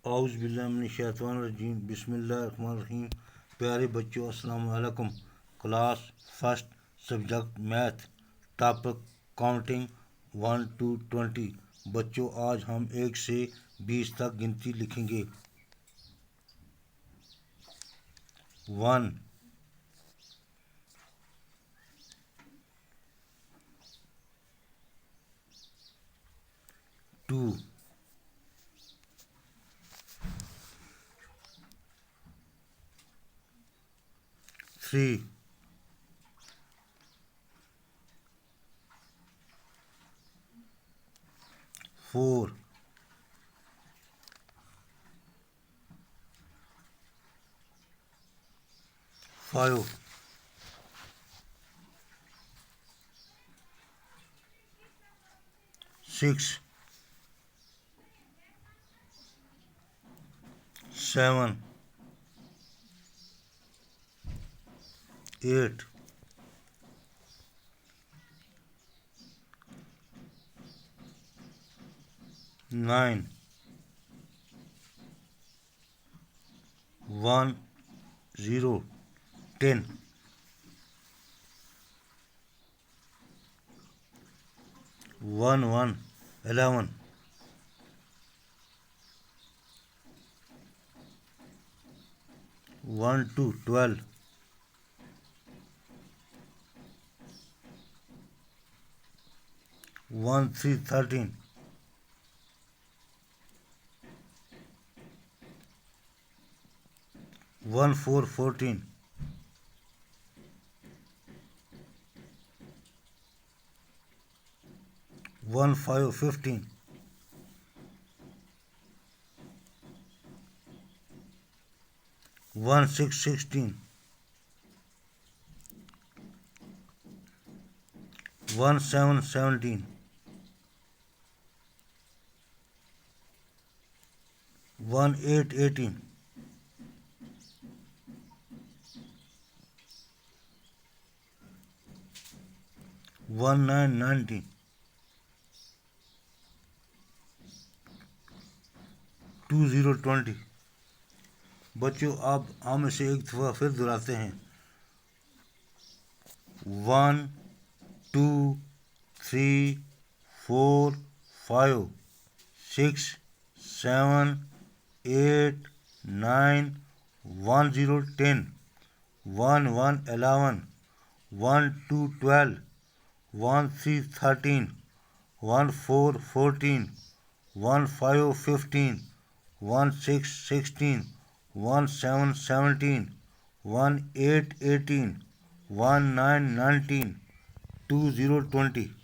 اعوذ باللہ من الشیطان الرجیم، بسم اللہ الرحمن الرحیم۔ پیارے بچوں، السلام علیکم۔ Class first, subject math, topic counting 1 to 20۔ بچوں، آج ہم 1 سے 20 تک گنتی لکھیں گے۔ 1 2 3 4 5 6 7 8 9 1 0 10 1 1 11 1 2 12 1 3 13 1 4 14 1 5 15 1 6 16 1 7 17 1 8 18 1 9 19 2 0 20۔ بچوں، اب ہم اسے ایک دفعہ پھر دہراتے ہیں۔ 1 2 3 4 5 6 7 8 9 1 0 10 1 1 11 1 2 12 1 3 13 1 4 14 1 5 15 1 6 16 1 7 17 1 8 18 1 9 19 2 0 20۔